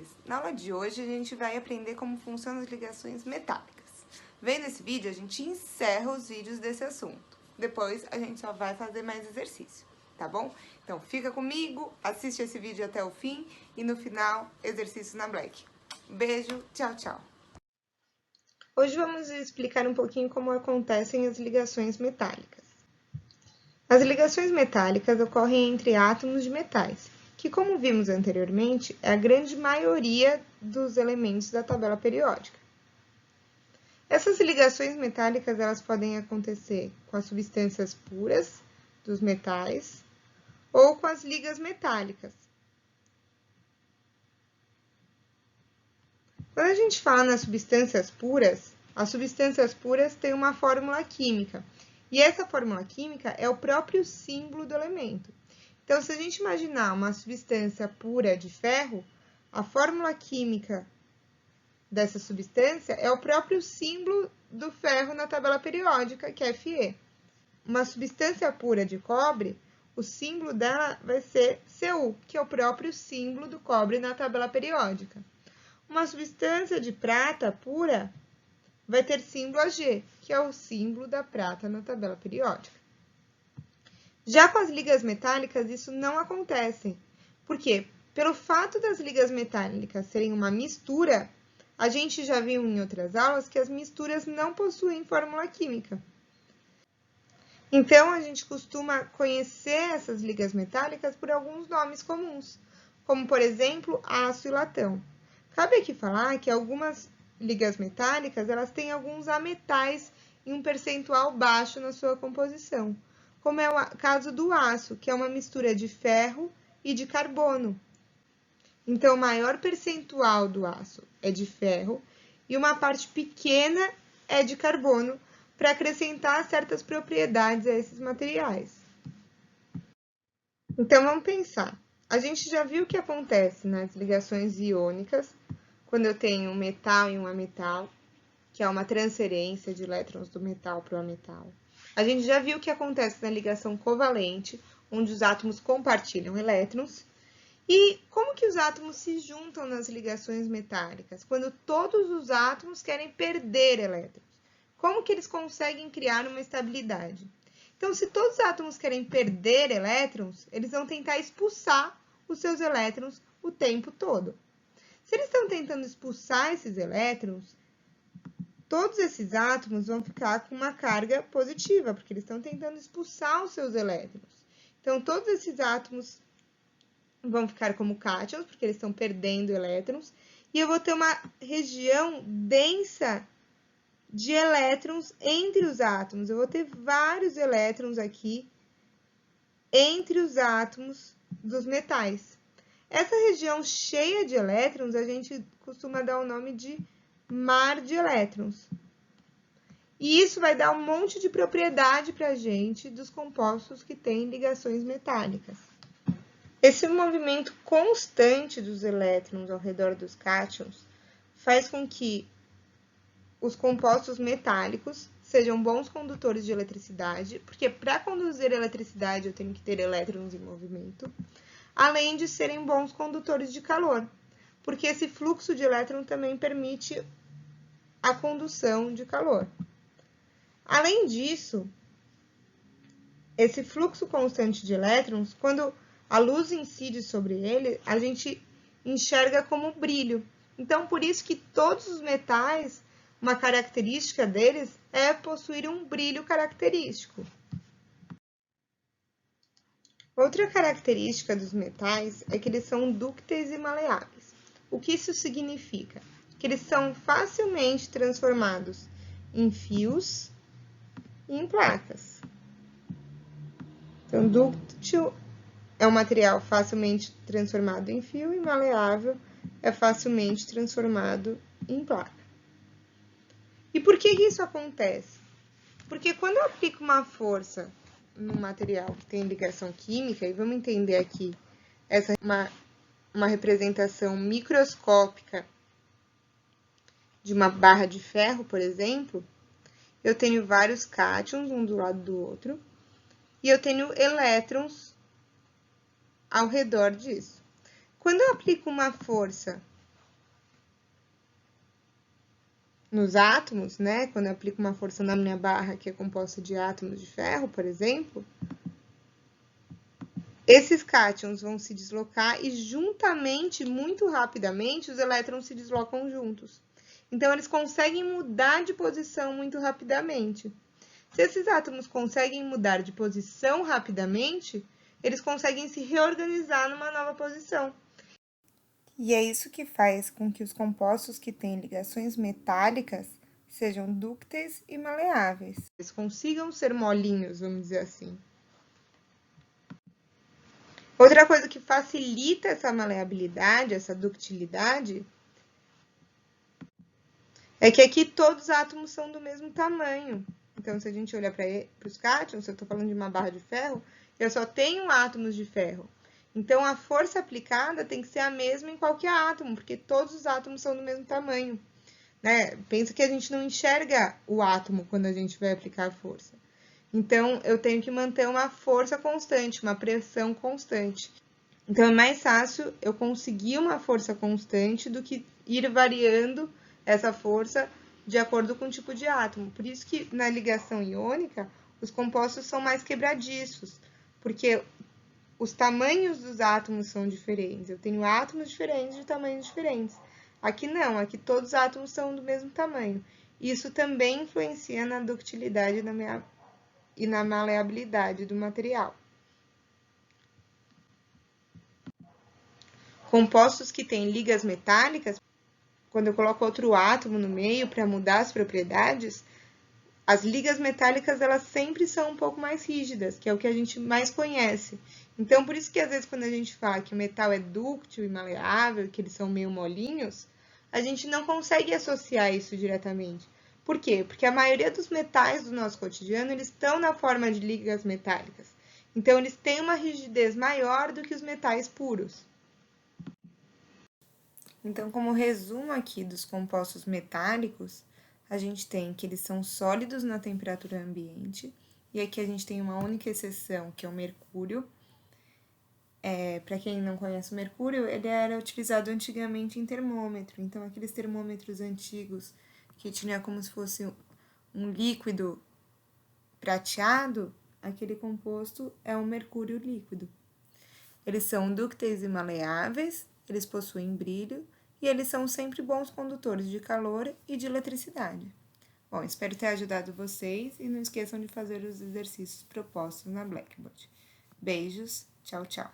vocês! Na aula de hoje a gente vai aprender como funcionam as ligações metálicas. Vendo esse vídeo, a gente encerra os vídeos desse assunto. Depois a gente só vai fazer mais exercício, tá bom? Então fica comigo, assiste esse vídeo até o fim e no final, exercício na Black. Beijo, tchau, tchau! Hoje vamos explicar um pouquinho como acontecem as ligações metálicas. As ligações metálicas ocorrem entre átomos de metais, que, como vimos anteriormente, é a grande maioria dos elementos da tabela periódica. Essas ligações metálicas elas podem acontecer com as substâncias puras dos metais ou com as ligas metálicas. Quando a gente fala nas substâncias puras, as substâncias puras têm uma fórmula química, e essa fórmula química é o próprio símbolo do elemento. Então, se a gente imaginar uma substância pura de ferro, a fórmula química dessa substância é o próprio símbolo do ferro na tabela periódica, que é Fe. Uma substância pura de cobre, o símbolo dela vai ser Cu, que é o próprio símbolo do cobre na tabela periódica. Uma substância de prata pura vai ter símbolo Ag, que é o símbolo da prata na tabela periódica. Já com as ligas metálicas, isso não acontece. Por quê? Pelo fato das ligas metálicas serem uma mistura, a gente já viu em outras aulas que as misturas não possuem fórmula química. Então, a gente costuma conhecer essas ligas metálicas por alguns nomes comuns, como, por exemplo, aço e latão. Cabe aqui falar que algumas ligas metálicas elas têm alguns ametais em um percentual baixo na sua composição, como é o caso do aço, que é uma mistura de ferro e de carbono. Então, o maior percentual do aço é de ferro e uma parte pequena é de carbono, para acrescentar certas propriedades a esses materiais. Então, vamos pensar. A gente já viu o que acontece nas ligações iônicas, quando eu tenho um metal e um ametal, que é uma transferência de elétrons do metal para o ametal. A gente já viu o que acontece na ligação covalente, onde os átomos compartilham elétrons. E como que os átomos se juntam nas ligações metálicas? Quando todos os átomos querem perder elétrons. Como que eles conseguem criar uma estabilidade? Então, se todos os átomos querem perder elétrons, eles vão tentar expulsar os seus elétrons o tempo todo. Se eles estão tentando expulsar esses elétrons, todos esses átomos vão ficar com uma carga positiva, porque eles estão tentando expulsar os seus elétrons. Então, todos esses átomos vão ficar como cátions, porque eles estão perdendo elétrons, e eu vou ter uma região densa de elétrons entre os átomos. Eu vou ter vários elétrons aqui entre os átomos dos metais. Essa região cheia de elétrons, a gente costuma dar o nome de mar de elétrons. E isso vai dar um monte de propriedade para a gente dos compostos que têm ligações metálicas. Esse movimento constante dos elétrons ao redor dos cátions faz com que os compostos metálicos sejam bons condutores de eletricidade, porque para conduzir eletricidade eu tenho que ter elétrons em movimento, além de serem bons condutores de calor, porque esse fluxo de elétron também permite a condução de calor. Além disso, esse fluxo constante de elétrons, quando a luz incide sobre ele, a gente enxerga como brilho. Então, por isso que todos os metais, uma característica deles é possuir um brilho característico. Outra característica dos metais é que eles são dúcteis e maleáveis. O que isso significa? Que eles são facilmente transformados em fios e em placas. Então, dúctil é um material facilmente transformado em fio e maleável é facilmente transformado em placa. E por que isso acontece? Porque quando eu aplico uma força no material que tem ligação química, e vamos entender aqui essa uma representação microscópica de uma barra de ferro, por exemplo, eu tenho vários cátions, um do lado do outro, e eu tenho elétrons ao redor disso. Quando eu aplico uma força nos átomos, né? Quando eu aplico uma força na minha barra que é composta de átomos de ferro, por exemplo, esses cátions vão se deslocar e juntamente, muito rapidamente, os elétrons se deslocam juntos. Então, eles conseguem mudar de posição muito rapidamente. Se esses átomos conseguem mudar de posição rapidamente, eles conseguem se reorganizar numa nova posição. E é isso que faz com que os compostos que têm ligações metálicas sejam dúcteis e maleáveis. Eles consigam ser molinhos, vamos dizer assim. Outra coisa que facilita essa maleabilidade, essa ductilidade, é que aqui todos os átomos são do mesmo tamanho. Então, se a gente olhar para os cátions, se eu estou falando de uma barra de ferro, eu só tenho átomos de ferro. Então, a força aplicada tem que ser a mesma em qualquer átomo, porque todos os átomos são do mesmo tamanho. Né? Pensa que a gente não enxerga o átomo quando a gente vai aplicar a força. Então, eu tenho que manter uma força constante, uma pressão constante. Então, é mais fácil eu conseguir uma força constante do que ir variando essa força de acordo com o tipo de átomo. Por isso que na ligação iônica, os compostos são mais quebradiços, porque os tamanhos dos átomos são diferentes. Eu tenho átomos diferentes de tamanhos diferentes. Aqui não, aqui todos os átomos são do mesmo tamanho. Isso também influencia na ductilidade e na maleabilidade do material. Compostos que têm ligas metálicas, quando eu coloco outro átomo no meio para mudar as propriedades, as ligas metálicas elas sempre são um pouco mais rígidas, que é o que a gente mais conhece. Então, por isso que às vezes quando a gente fala que o metal é dúctil e maleável, que eles são meio molinhos, a gente não consegue associar isso diretamente. Por quê? Porque a maioria dos metais do nosso cotidiano, eles estão na forma de ligas metálicas. Então, eles têm uma rigidez maior do que os metais puros. Então, como resumo aqui dos compostos metálicos, a gente tem que eles são sólidos na temperatura ambiente, e aqui a gente tem uma única exceção, que é o mercúrio. Para quem não conhece o mercúrio, ele era utilizado antigamente em termômetro, então aqueles termômetros antigos que tinha como se fosse um líquido prateado, aquele composto é o mercúrio líquido. Eles são dúcteis e maleáveis, eles possuem brilho, e eles são sempre bons condutores de calor e de eletricidade. Bom, espero ter ajudado vocês e não esqueçam de fazer os exercícios propostos na Blackboard. Beijos, tchau, tchau!